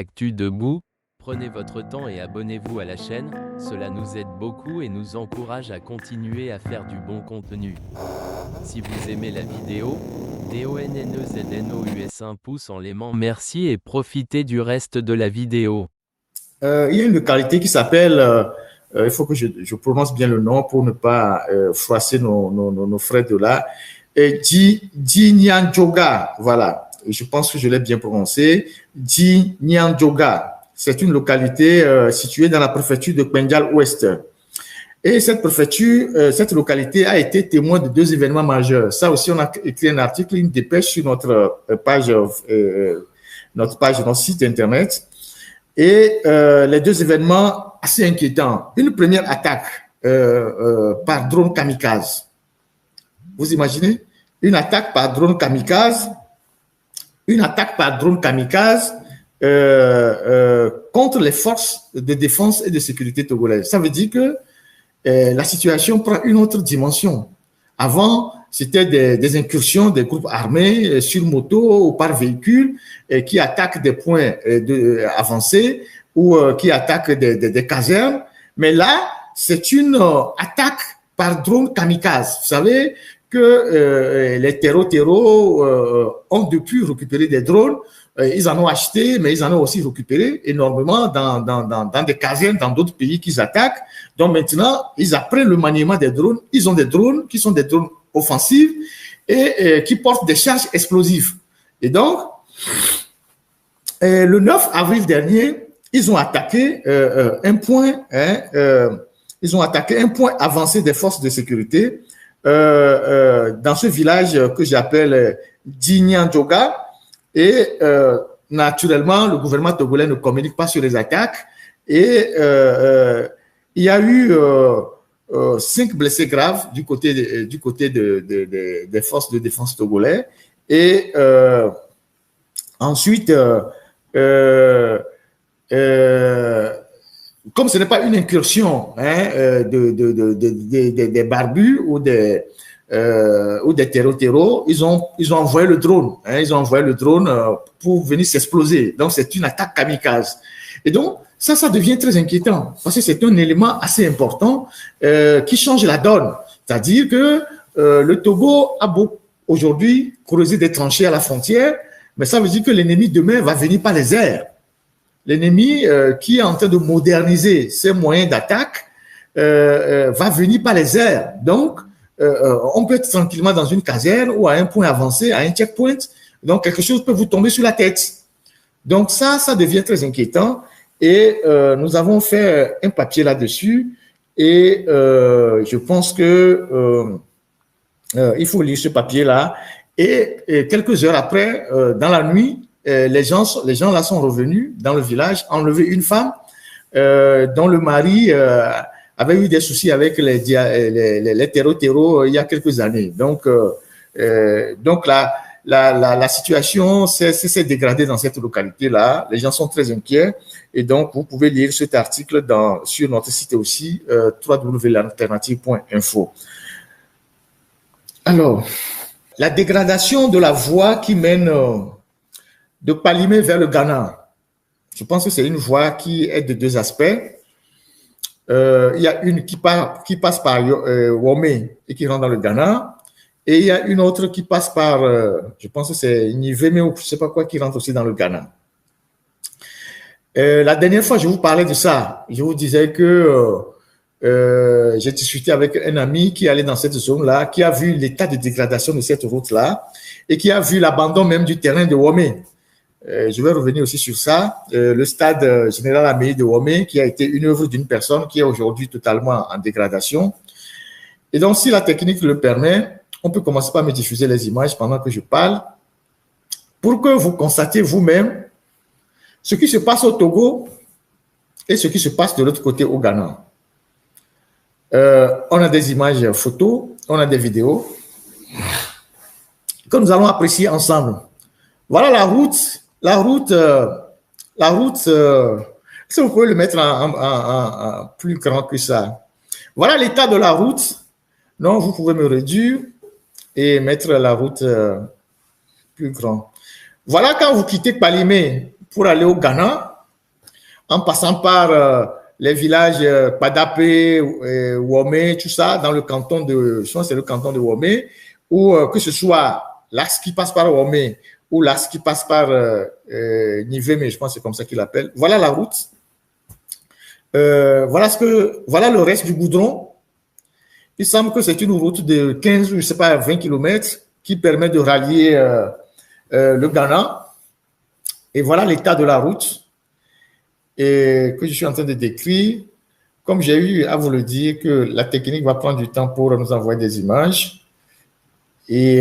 Actu Debout, prenez votre temps et abonnez-vous à la chaîne, cela nous aide beaucoup et nous encourage à continuer à faire du bon contenu. Si vous aimez la vidéo, DONNEZNOUS un pouce en l'aimant, merci et profitez du reste de la vidéo. Il y a une localité qui s'appelle, il faut que je prononce bien le nom pour ne pas froisser nos frères de là, Djinyandjoga, voilà, je pense que je l'ai bien prononcé, Djinyandjoga. C'est une localité située dans la préfecture de Kpendial Ouest. Et cette préfecture, cette localité a été témoin de deux événements majeurs. Ça aussi, on a écrit un article, une dépêche sur notre site internet. Et les deux événements assez inquiétants. Une première attaque par drone kamikaze. Vous imaginez? Une attaque par drone kamikaze. Une attaque par drone kamikaze contre les forces de défense et de sécurité togolaises. Ça veut dire que la situation prend une autre dimension. Avant, c'était des incursions des groupes armés sur moto ou par véhicule qui attaquent des points avancés ou qui attaquent des casernes. Mais là, c'est une attaque par drone kamikaze. Vous savez que les terreaux ont depuis récupéré des drones. Ils en ont acheté, mais ils en ont aussi récupéré énormément dans des casernes, dans d'autres pays qu'ils attaquent. Donc maintenant, ils apprennent le maniement des drones. Ils ont des drones qui sont des drones offensifs et qui portent des charges explosives. Et donc, le 9 avril dernier, ils ont attaqué un point, ils ont attaqué un point avancé des forces de sécurité dans ce village que j'appelle Djinyandjoga. Et naturellement, le gouvernement togolais ne communique pas sur les attaques. Et il y a eu 5 blessés graves du côté des forces de défense togolais. Et ensuite, comme ce n'est pas une incursion des barbus ou des terreaux, ils ont envoyé le drone. Ils ont envoyé le drone pour venir s'exploser. Donc, c'est une attaque kamikaze. Et donc, ça devient très inquiétant parce que c'est un élément assez important qui change la donne. C'est-à-dire que le Togo a aujourd'hui creusé des tranchées à la frontière, mais ça veut dire que l'ennemi demain va venir par les airs. L'ennemi qui est en train de moderniser ses moyens d'attaque va venir par les airs. Donc, on peut être tranquillement dans une caserne ou à un point avancé, à un checkpoint. Donc, quelque chose peut vous tomber sur la tête. Donc, ça devient très inquiétant. Et nous avons fait un papier là-dessus. Et je pense que il faut lire ce papier-là. Et quelques heures après, dans la nuit, les gens là sont revenus dans le village, enlever une femme dont le mari avait eu des soucis avec les terreaux il y a quelques années. Donc la situation s'est dégradée dans cette localité-là. Les gens sont très inquiets. Et donc, vous pouvez lire cet article sur notre site aussi, www.l'alternative.info. Alors, la dégradation de la voie qui mène de Palimé vers le Ghana. Je pense que c'est une voie qui est de deux aspects. Il y a une qui passe par Womé et qui rentre dans le Ghana. Et il y a une autre qui passe par, je pense que c'est Niveme ou je ne sais pas quoi, qui rentre aussi dans le Ghana. La dernière fois, je vous parlais de ça. Je vous disais que j'ai discuté avec un ami qui allait dans cette zone-là, qui a vu l'état de dégradation de cette route-là et qui a vu l'abandon même du terrain de Womé. Je vais revenir aussi sur ça. Le stade général Amélie de Womé, qui a été une œuvre d'une personne qui est aujourd'hui totalement en dégradation. Et donc, si la technique le permet, on peut commencer par me diffuser les images pendant que je parle pour que vous constatiez vous-même ce qui se passe au Togo et ce qui se passe de l'autre côté au Ghana. On a des images photos, on a des vidéos que nous allons apprécier ensemble. Voilà la route, si vous pouvez le mettre en plus grand que ça. Voilà l'état de la route. Non, vous pouvez me réduire et mettre la route plus grand. Voilà quand vous quittez Palimé pour aller au Ghana, en passant par les villages Padapé, Womé, tout ça, dans le canton de, je pense que c'est le canton de Womé, ou que ce soit l'axe qui passe par Womé ou l'axe qui passe par Nivé, je pense que c'est comme ça qu'il l'appelle. Voilà la route. Voilà le reste du goudron. Il semble que c'est une route de 15 ou je sais pas 20 km qui permet de rallier le Ghana. Et voilà l'état de la route et que je suis en train de décrire. Comme j'ai eu à vous le dire que la technique va prendre du temps pour nous envoyer des images. Et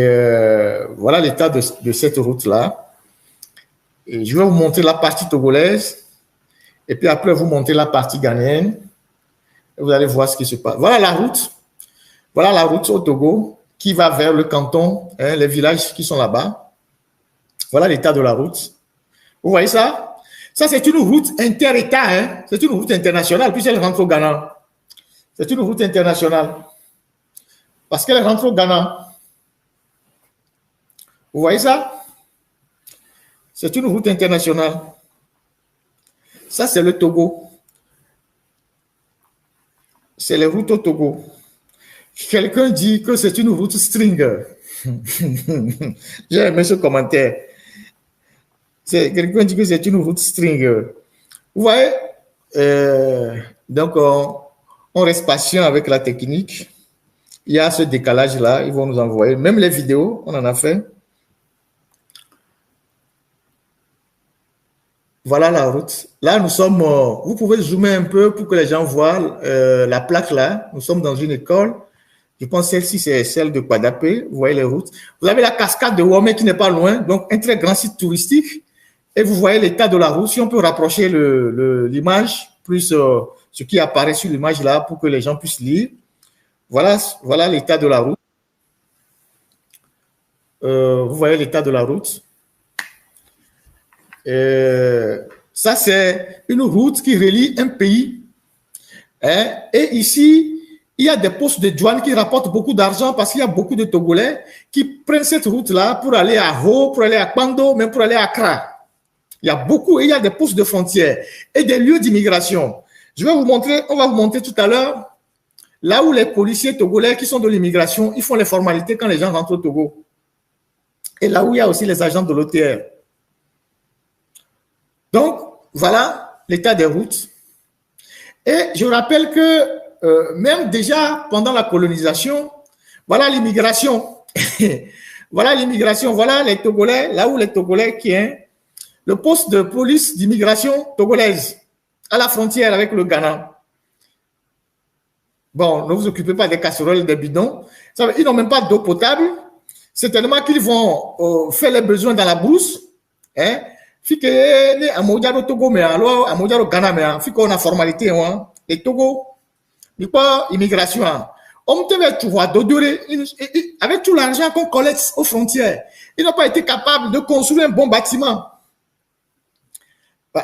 voilà l'état de cette route-là. Et je vais vous montrer la partie togolaise et puis après vous montrer la partie ghanéenne. Et vous allez voir ce qui se passe. Voilà la route. Voilà la route au Togo qui va vers le canton, hein, les villages qui sont là-bas. Voilà l'état de la route. Vous voyez ça? Ça, c'est une route inter-État. Hein? C'est une route internationale puisqu'elle rentre au Ghana. C'est une route internationale. Parce qu'elle rentre au Ghana. Vous voyez ça? C'est une route internationale. Ça, c'est le Togo. C'est les routes au Togo. Quelqu'un dit que c'est une route stringer. J'ai aimé ce commentaire. Quelqu'un dit que c'est une route stringer. Vous voyez? Donc, on reste patient avec la technique. Il y a ce décalage-là. Ils vont nous envoyer. Même les vidéos, on en a fait. Voilà la route. Là, nous sommes... vous pouvez zoomer un peu pour que les gens voient la plaque là. Nous sommes dans une école. Je pense que celle-ci, c'est celle de Padapé. Vous voyez les routes. Vous avez la cascade de Womé qui n'est pas loin. Donc, un très grand site touristique. Et vous voyez l'état de la route. Si on peut rapprocher l'image, plus ce qui apparaît sur l'image là pour que les gens puissent lire. Voilà l'état de la route. Vous voyez l'état de la route. Ça, c'est une route qui relie un pays. Hein, et ici, il y a des postes de douane qui rapportent beaucoup d'argent parce qu'il y a beaucoup de Togolais qui prennent cette route-là pour aller à Ho, pour aller à Kwando, même pour aller à Accra. Il y a beaucoup, et il y a des postes de frontières et des lieux d'immigration. Je vais vous montrer, on va vous montrer tout à l'heure, là où les policiers togolais qui sont de l'immigration, ils font les formalités quand les gens rentrent au Togo. Et là où il y a aussi les agents de l'OTR. Donc, voilà l'état des routes. Et je rappelle que même déjà pendant la colonisation, voilà l'immigration. Voilà l'immigration, voilà les Togolais, là où les Togolais qui ont le poste de police d'immigration togolaise à la frontière avec le Ghana. Bon, ne vous occupez pas des casseroles, des bidons. Ils n'ont même pas d'eau potable. C'est tellement qu'ils vont faire les besoins dans la brousse. Hein? Fike ne amojaro Togo mais alors amojaro Ghana mais fike on a formalité hein et Togo ni pas immigration on te tu vois d'odorer avec tout l'argent qu'on collecte aux frontières ils n'ont pas été capables de construire un bon bâtiment.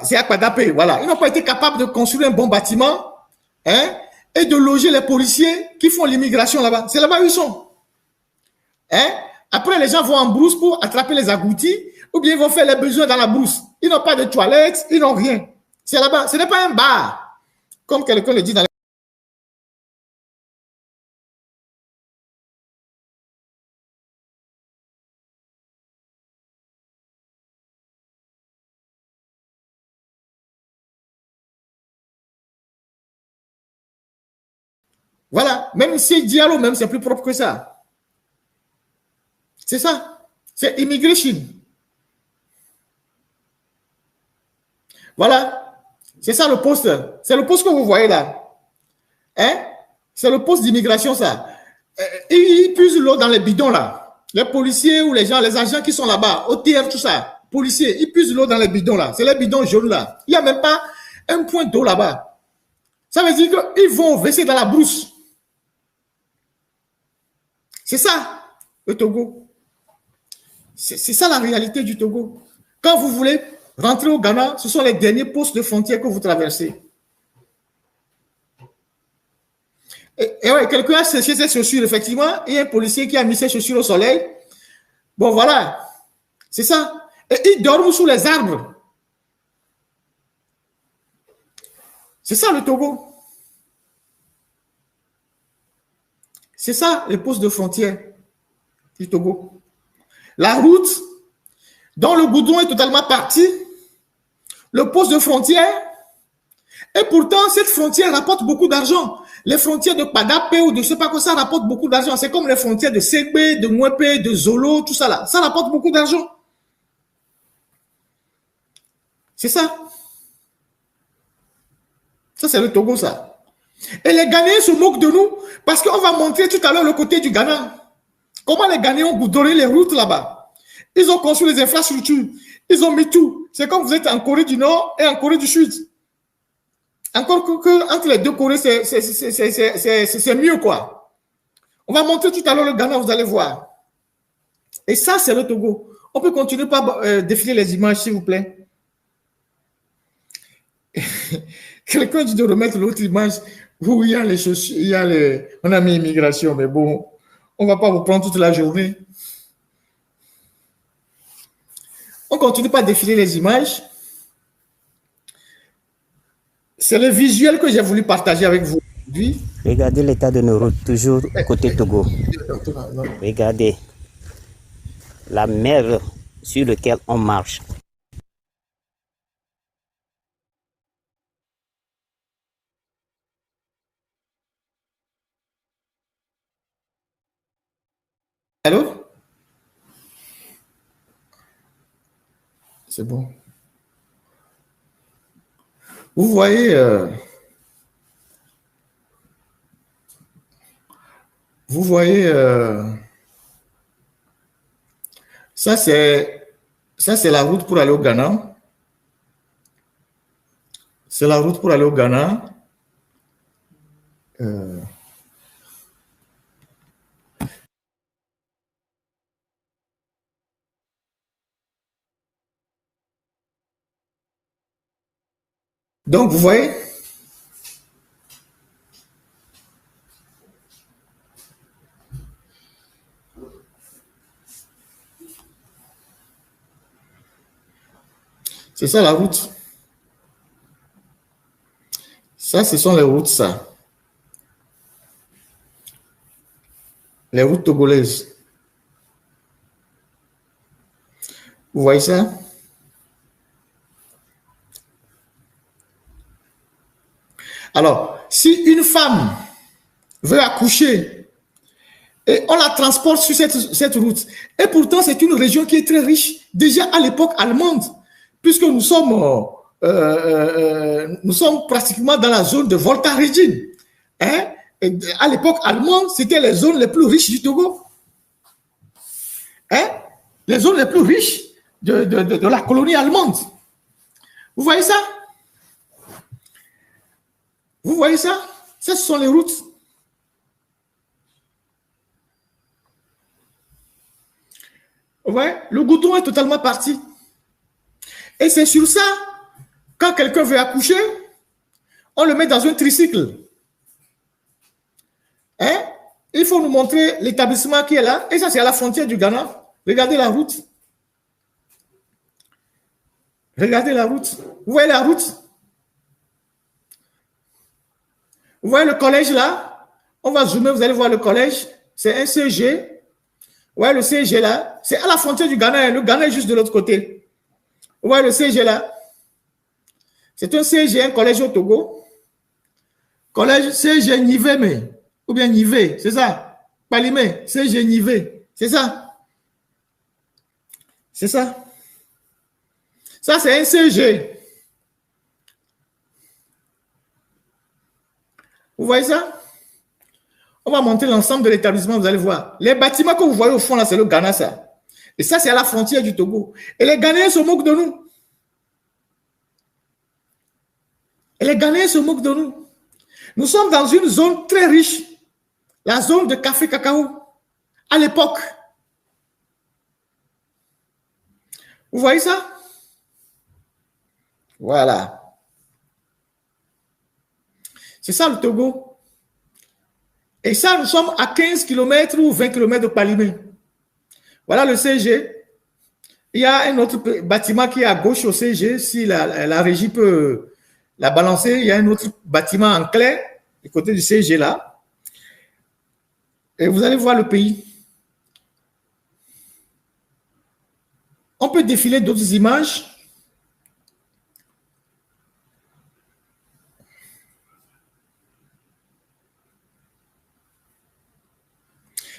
C'est à Padapé, voilà, ils n'ont pas été capables de construire un bon bâtiment hein et de loger les policiers qui font l'immigration là-bas. C'est là-bas où ils sont. Hein? Après les gens vont en brousse pour attraper les agoutis. Ou bien ils vont faire les besoins dans la brousse. Ils n'ont pas de toilettes, ils n'ont rien. C'est là-bas. Ce n'est pas un bar. Comme quelqu'un le dit dans les... Voilà. Même si Diallo, même, c'est plus propre que ça. C'est ça. C'est immigration. Voilà. C'est ça le poste. C'est le poste que vous voyez là. Hein? C'est le poste d'immigration, ça. Ils puisent l'eau dans les bidons là. Les policiers ou les gens, les agents qui sont là-bas, OTR, tout ça, policiers, ils puisent l'eau dans les bidons là. C'est les bidons jaunes là. Il n'y a même pas un point d'eau là-bas. Ça veut dire qu'ils vont verser dans la brousse. C'est ça, le Togo. C'est ça la réalité du Togo. Quand vous voulez rentrer au Ghana, ce sont les derniers postes de frontière que vous traversez. Et ouais, quelqu'un a séché ses chaussures, effectivement, et un policier qui a mis ses chaussures au soleil. Bon, voilà. C'est ça. Et ils dorment sous les arbres. C'est ça le Togo. C'est ça les postes de frontière du Togo. La route dont le goudron est totalement parti, le poste de frontière, et pourtant cette frontière rapporte beaucoup d'argent. Les frontières de Padapé ou de je sais pas quoi, ça rapporte beaucoup d'argent. C'est comme les frontières de Segbe, de Mwepe, de Zolo, tout ça là. Ça rapporte beaucoup d'argent. C'est ça. Ça, c'est le Togo, ça. Et les Ghanéens se moquent de nous parce qu'on va montrer tout à l'heure le côté du Ghana. Comment les Ghanéens ont goudronné les routes là-bas. Ils ont construit les infrastructures. Ils ont mis tout. C'est comme vous êtes en Corée du Nord et en Corée du Sud. Encore que entre les deux Corées, c'est mieux, quoi. On va montrer tout à l'heure le Ghana, vous allez voir. Et ça, c'est le Togo. On peut continuer par défiler les images, s'il vous plaît. Quelqu'un dit de remettre l'autre image où il y a les chaussures, il y a les... On a mis immigration, mais bon, on ne va pas vous prendre toute la journée. On continue par défiler les images. C'est le visuel que j'ai voulu partager avec vous aujourd'hui. Regardez l'état de nos routes, toujours côté Togo. Regardez la mer sur laquelle on marche. Allô? C'est bon. Vous voyez, ça c'est la route pour aller au Ghana. C'est la route pour aller au Ghana. Donc, vous voyez, c'est ça la route. Ça, ce sont les routes, ça. Les routes togolaises. Vous voyez ça? Alors, si une femme veut accoucher et on la transporte sur cette route, et pourtant c'est une région qui est très riche, déjà à l'époque allemande, puisque nous sommes pratiquement dans la zone de Volta Regine. Hein? Et à l'époque allemande, c'était les zones les plus riches du Togo. Hein? Les zones les plus riches de la colonie allemande. Vous voyez ça? Vous voyez ça? Ça, ce sont les routes. Ouais, le goudron est totalement parti. Et c'est sur ça, quand quelqu'un veut accoucher, on le met dans un tricycle. Hein? Il faut nous montrer l'établissement qui est là. Et ça, c'est à la frontière du Ghana. Regardez la route. Regardez la route. Vous voyez la route? Vous voyez le collège là? On va zoomer, vous allez voir le collège. C'est un CG. Vous voyez le CG là? C'est à la frontière du Ghana. Le Ghana est juste de l'autre côté. Vous voyez le CG là? C'est un CG, un collège au Togo. Collège CG Niveme. Ou bien Nivé, c'est ça? Palimé, CG Nivé. C'est ça? C'est ça? Ça, c'est un CG. Vous voyez ça? On va monter l'ensemble de l'établissement, vous allez voir. Les bâtiments que vous voyez au fond, là, c'est le Ghana, ça. Et ça, c'est à la frontière du Togo. Et les Ghanéens se moquent de nous. Et les Ghanéens se moquent de nous. Nous sommes dans une zone très riche. La zone de café-cacao. À l'époque. Vous voyez ça? Voilà. C'est ça le Togo. Et ça, nous sommes à 15 km ou 20 km de Palimé. Voilà le CG. Il y a un autre bâtiment qui est à gauche au CG, si la régie peut La balancée, il y a un autre bâtiment en clair, du côté du CG là. Et vous allez voir le pays. On peut défiler d'autres images.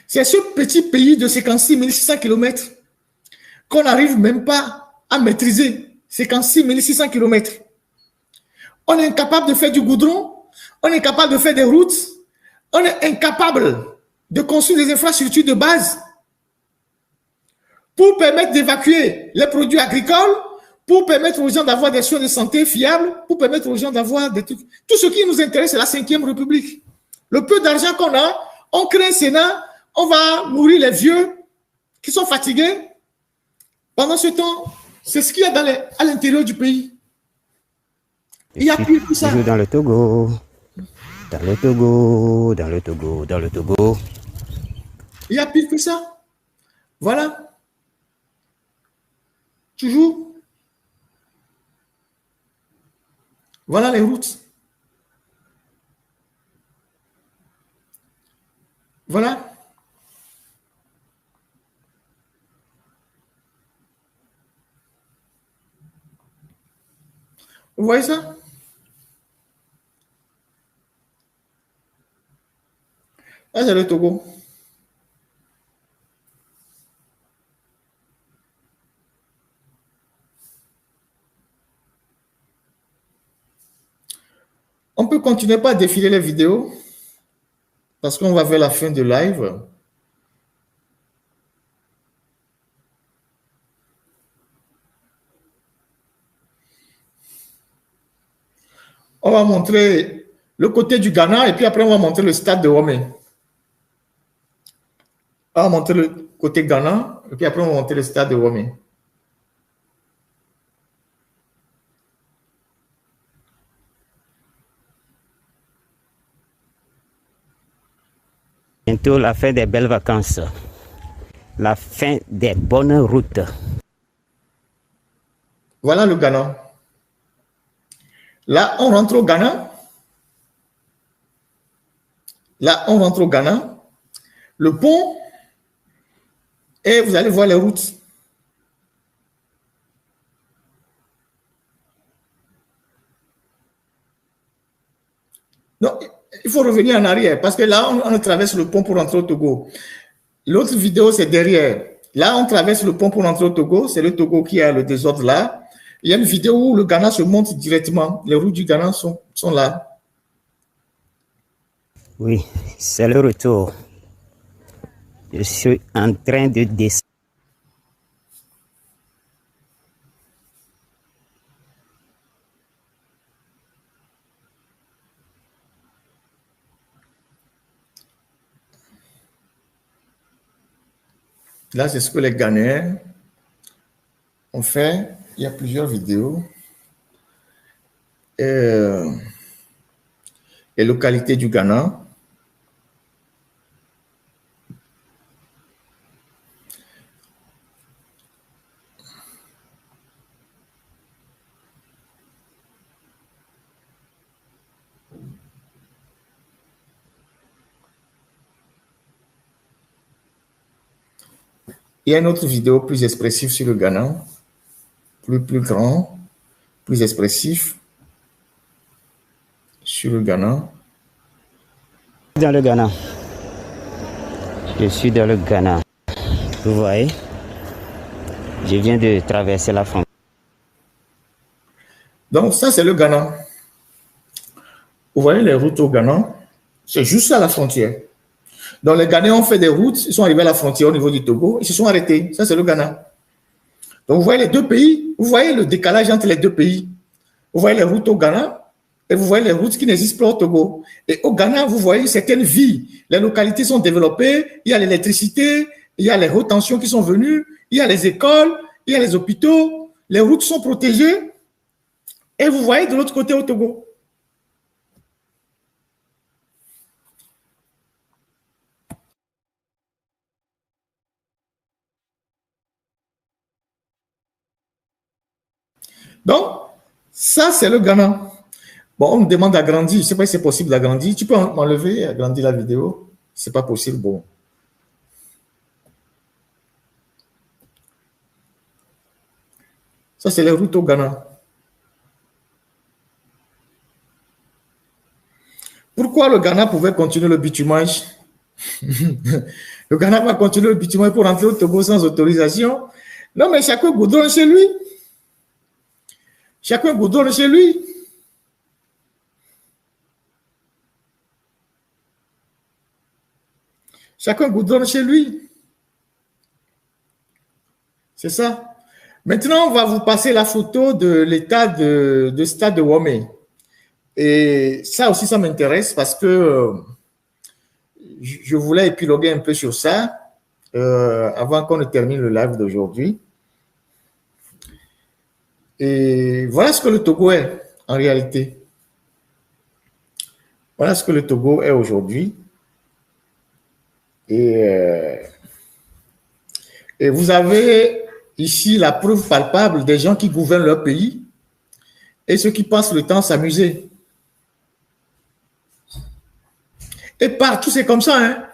C'est ce petit pays de 56 600 km qu'on n'arrive même pas à maîtriser. 56 600 km. On est incapable de faire du goudron, on est incapable de faire des routes, on est incapable de construire des infrastructures de base pour permettre d'évacuer les produits agricoles, pour permettre aux gens d'avoir des soins de santé fiables, pour permettre aux gens d'avoir des trucs. Tout ce qui nous intéresse, c'est la 5e République. Le peu d'argent qu'on a, on crée un Sénat, on va nourrir les vieux qui sont fatigués. Pendant ce temps, c'est ce qu'il y a à l'intérieur du pays. Il y a plus que ça. Dans le Togo, dans le Togo, dans le Togo, dans le Togo. Il y a plus que ça. Voilà. Toujours. Voilà les routes. Voilà. Vous voyez ça? Là, c'est le Togo. On peut continuer par défiler les vidéos parce qu'on va vers la fin du live. On va montrer le côté du Ghana et puis après on va montrer le stade de Womé. On va montrer le côté Ghana et puis après on va montrer le stade de Womé. Bientôt la fin des belles vacances, la fin des bonnes routes. Voilà le Ghana. Là, on rentre au Ghana. Là, on rentre au Ghana. Le pont, et vous allez voir les routes. Donc, il faut revenir en arrière parce que là, on traverse le pont pour rentrer au Togo. L'autre vidéo, c'est derrière. Là, on traverse le pont pour rentrer au Togo. C'est le Togo qui a le désordre là. Il y a une vidéo où le Ghana se montre directement. Les routes du Ghana sont là. Oui, c'est le retour. Je suis en train de descendre. Là, c'est ce que les Ghanéens ont fait. Il y a plusieurs vidéos. Les localités du Ghana. Il y a une autre vidéo plus expressive sur le Ghana, plus grand, plus expressif sur le Ghana. Dans le Ghana. Je suis dans le Ghana. Vous voyez, je viens de traverser la frontière. Donc ça, c'est le Ghana. Vous voyez les routes au Ghana, c'est juste à la frontière. Donc les Ghanéens ont fait des routes, ils sont arrivés à la frontière au niveau du Togo, ils se sont arrêtés. Ça, c'est le Ghana. Donc vous voyez les deux pays, vous voyez le décalage entre les deux pays. Vous voyez les routes au Ghana et vous voyez les routes qui n'existent pas au Togo. Et au Ghana, vous voyez certaines vies. Les localités sont développées, il y a l'électricité, il y a les hautes tensions qui sont venues, il y a les écoles, il y a les hôpitaux, les routes sont protégées. Et vous voyez de l'autre côté au Togo. Donc, ça, c'est le Ghana. Bon, on me demande d'agrandir. Je ne sais pas si c'est possible d'agrandir. Tu peux m'enlever, agrandir la vidéo? Ce n'est pas possible. Bon. Ça, c'est les routes au Ghana. Pourquoi le Ghana pouvait continuer le bitumage? Le Ghana va continuer le bitumage pour rentrer au Togo sans autorisation? Non, mais chacun goudronne chez lui. Chacun goudronne chez lui. Chacun goudronne chez lui. C'est ça. Maintenant, on va vous passer la photo de l'état de stade de Womé. Et ça aussi, ça m'intéresse parce que je voulais épiloguer un peu sur ça avant qu'on ne termine le live d'aujourd'hui. Et voilà ce que le Togo est en réalité. Voilà ce que le Togo est aujourd'hui. Et vous avez ici la preuve palpable des gens qui gouvernent leur pays et ceux qui passent le temps à s'amuser. Et partout, c'est comme ça. Hein?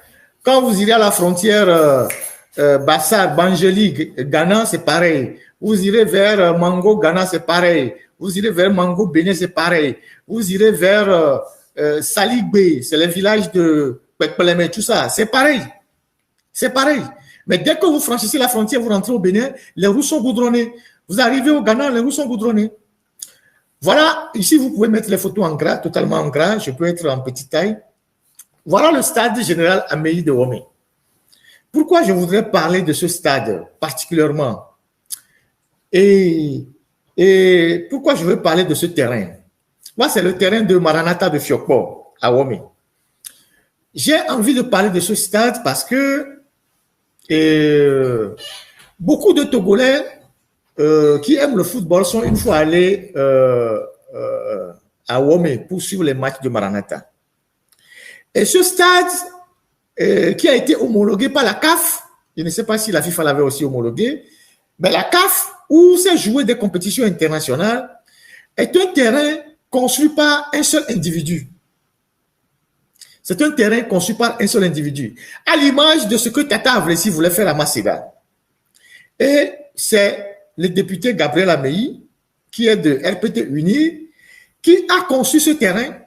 Quand vous irez à la frontière Bassar, Bangéli, Ghana, c'est pareil. Vous irez vers Mango, Ghana, c'est pareil. Vous irez vers Mango, Bénin, c'est pareil. Vous irez vers Saligbe, c'est le village de Pekpeleme, tout ça. C'est pareil. C'est pareil. Mais dès que vous franchissez la frontière, vous rentrez au Bénin, les routes sont goudronnées. Vous arrivez au Ghana, les routes sont goudronnées. Voilà, ici, vous pouvez mettre les photos en gras, totalement en gras. Je peux être en petite taille. Voilà le stade général Amélie de Womé. Pourquoi je voudrais parler de ce stade particulièrement? Et pourquoi je veux parler de ce terrain? Moi, c'est le terrain de Maranatha de Fiokpo, à Womé. J'ai envie de parler de ce stade parce que beaucoup de Togolais qui aiment le football sont une fois allés à Womé pour suivre les matchs de Maranatha. Et ce stade qui a été homologué par la CAF, je ne sais pas si la FIFA l'avait aussi homologué, mais la CAF, où s'est joué des compétitions internationales, est un terrain construit par un seul individu. C'est un terrain conçu par un seul individu, à l'image de ce que Tata Avlessi voulait faire à Macéda. Et c'est le député Gabriel Ameyi, qui est de RPT Uni, qui a conçu ce terrain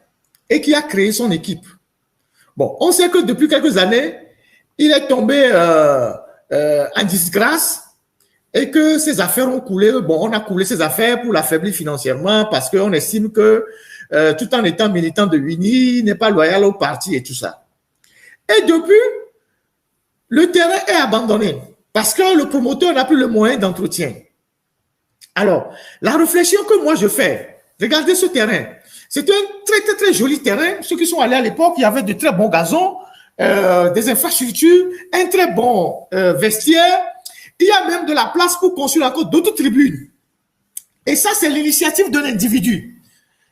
et qui a créé son équipe. Bon, on sait que depuis quelques années, il est tombé en disgrâce et que ses affaires ont coulé. Bon, on a coulé ses affaires pour l'affaiblir financièrement parce qu'on estime que tout en étant militant de l'UNI, il n'est pas loyal au parti et tout ça. Et depuis, le terrain est abandonné parce que le promoteur n'a plus le moyen d'entretien. Alors, la réflexion que moi je fais, regardez ce terrain. C'est un très, très, très joli terrain. Ceux qui sont allés à l'époque, il y avait de très bons gazons, des infrastructures, un très bon vestiaire. Il y a même de la place pour construire encore d'autres tribunes. Et ça, c'est l'initiative d'un individu.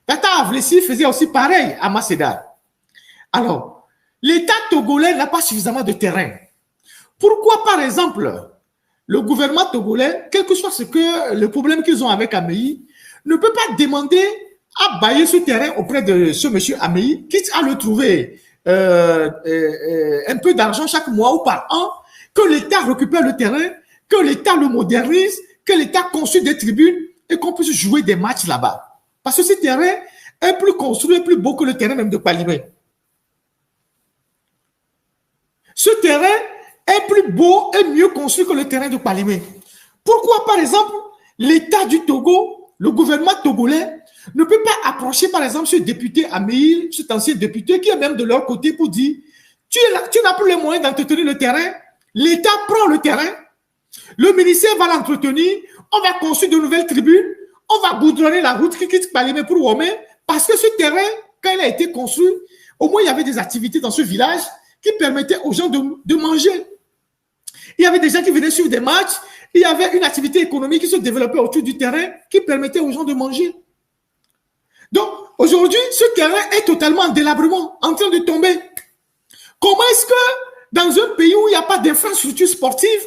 Tata Avlessi faisait aussi pareil à Macéda. Alors, l'État togolais n'a pas suffisamment de terrain. Pourquoi, par exemple, le gouvernement togolais, quel que soit le problème qu'ils ont avec Ameyi, ne peut pas demander à bailler ce terrain auprès de ce monsieur Ameyi, quitte à le trouver un peu d'argent chaque mois ou par an, que l'État récupère le terrain, que l'État le modernise, que l'État construise des tribunes et qu'on puisse jouer des matchs là-bas. Parce que ce terrain est plus construit, plus beau que le terrain même de Palimé. Ce terrain est plus beau et mieux construit que le terrain de Palimé. Pourquoi, par exemple, l'État du Togo, le gouvernement togolais, ne peut pas approcher, par exemple, ce député Ameyi, cet ancien député qui est même de leur côté pour dire tu n'as plus les moyens d'entretenir le terrain, l'État prend le terrain, le ministère va l'entretenir, on va construire de nouvelles tribunes, on va goudronner la route qui quitte Palimé pour Womé, parce que ce terrain, quand il a été construit, au moins il y avait des activités dans ce village qui permettaient aux gens de manger. Il y avait des gens qui venaient suivre des matchs, il y avait une activité économique qui se développait autour du terrain qui permettait aux gens de manger. Donc, aujourd'hui, ce terrain est totalement en délabrement, en train de tomber. Comment est-ce que, dans un pays où il n'y a pas d'infrastructure sportive,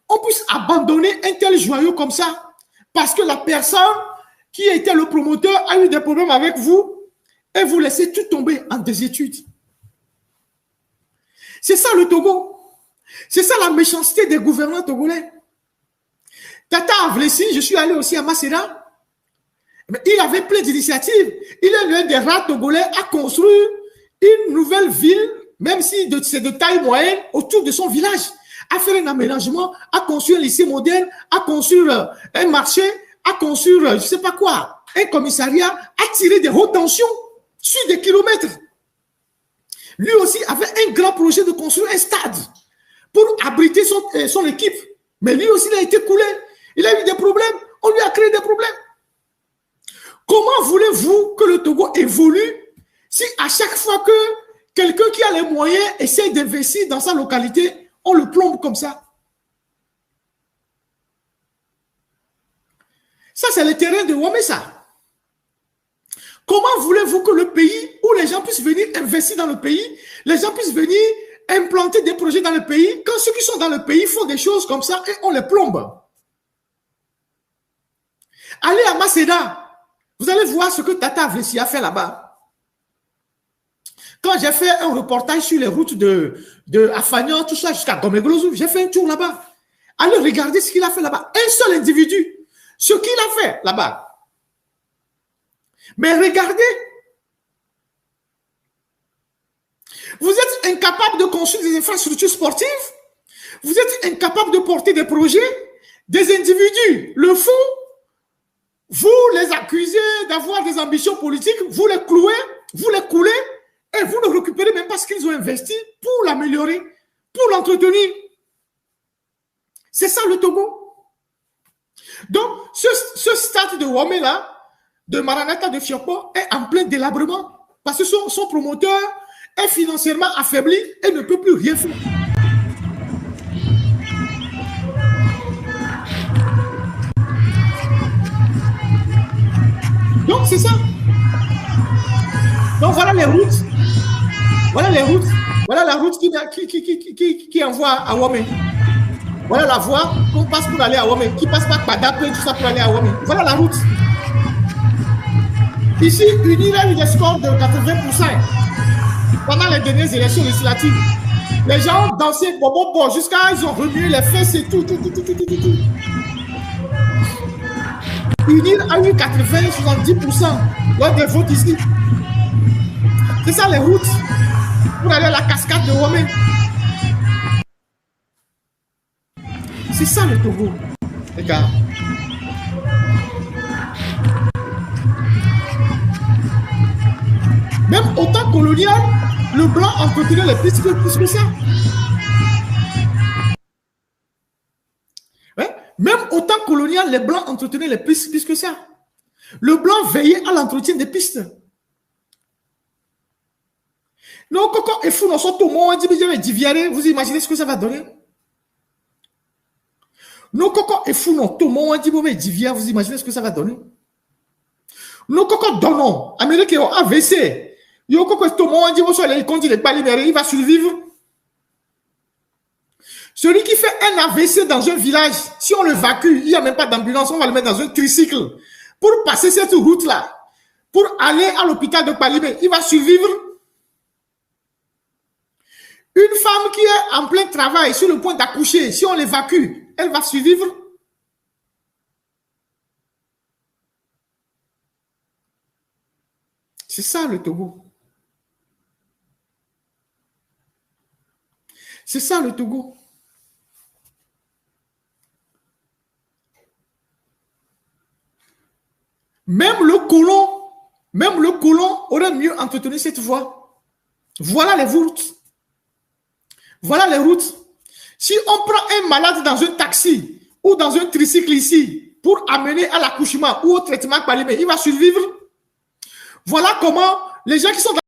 on puisse abandonner un tel joyau comme ça? Parce que la personne qui était le promoteur a eu des problèmes avec vous, et vous laissez tout tomber en désuétude. C'est ça le Togo. C'est ça la méchanceté des gouvernants togolais. Tata Avlessi, je suis allé aussi à Masséna. Mais il avait plein d'initiatives. Il est l'un des rares Togolais à construire une nouvelle ville, même si c'est de taille moyenne, autour de son village, à faire un aménagement, à construire un lycée moderne, à construire un marché, à construire, je ne sais pas quoi, un commissariat, à tirer des hautes tensions sur des kilomètres. Lui aussi avait un grand projet de construire un stade pour abriter son équipe. Mais lui aussi, il a été coulé. Il a eu des problèmes. On lui a créé des problèmes. Comment voulez-vous que le Togo évolue si à chaque fois que quelqu'un qui a les moyens essaie d'investir dans sa localité, on le plombe comme ça? Ça, c'est le terrain de Wamesa. Comment voulez-vous que le pays, où les gens puissent venir investir dans le pays, les gens puissent venir implanter des projets dans le pays, quand ceux qui sont dans le pays font des choses comme ça et on les plombe? Allez à Masséna. Vous allez voir ce que Tata Avlessi a fait là-bas. Quand j'ai fait un reportage sur les routes de Afagnan, tout ça, jusqu'à Gomeglozou, j'ai fait un tour là-bas. Allez regarder ce qu'il a fait là-bas. Un seul individu. Ce qu'il a fait là-bas. Mais regardez. Vous êtes incapable de construire des infrastructures sportives. Vous êtes incapable de porter des projets. Des individus le font. Vous les accusez d'avoir des ambitions politiques, vous les clouez, vous les coulez, et vous ne récupérez même pas ce qu'ils ont investi pour l'améliorer, pour l'entretenir. C'est ça le Togo. Donc, ce stade de Wamé là, de Maranatha de Fiokpo, est en plein délabrement, parce que son promoteur est financièrement affaibli et ne peut plus rien faire. Donc, c'est ça. Donc, voilà les routes. Voilà les routes. Voilà la route qui envoie à Wamé. Voilà la voie qu'on passe pour aller à Wamé. Qui passe par Padap et tout ça pour aller à Wamé. Voilà la route. Ici, UNIR a eu des scores de 80% pendant les dernières élections législatives. Les gens ont dansé bon jusqu'à ils ont remué les fesses et tout. UNIR a eu 80-70% lors des votes ici. C'est ça les routes pour aller à la cascade de Wamé. C'est ça le Togo, les gars. Même au temps colonial, le blanc entretenait les pistes plus que ça. Même au temps colonial, les blancs entretenaient les pistes plus que ça. Le blanc veillait à l'entretien des pistes. Non, quand et fou, vous imaginez ce que ça va donner? Non, quand et fou, vous imaginez ce que ça va donner? Non, quand donon, Amérique est AVC. Il va survivre. Celui qui fait un AVC dans un village, si on le évacue, il n'y a même pas d'ambulance, on va le mettre dans un tricycle pour passer cette route-là, pour aller à l'hôpital de Palimé. Il va survivre. Une femme qui est en plein travail, sur le point d'accoucher, si on l'évacue, elle va survivre. C'est ça le Togo. C'est ça le Togo. Même le colon aurait mieux entretenu cette voie. Voilà les routes. Voilà les routes. Si on prend un malade dans un taxi ou dans un tricycle ici pour amener à l'accouchement ou au traitement Palimé, il va survivre. Voilà comment les gens qui sont dans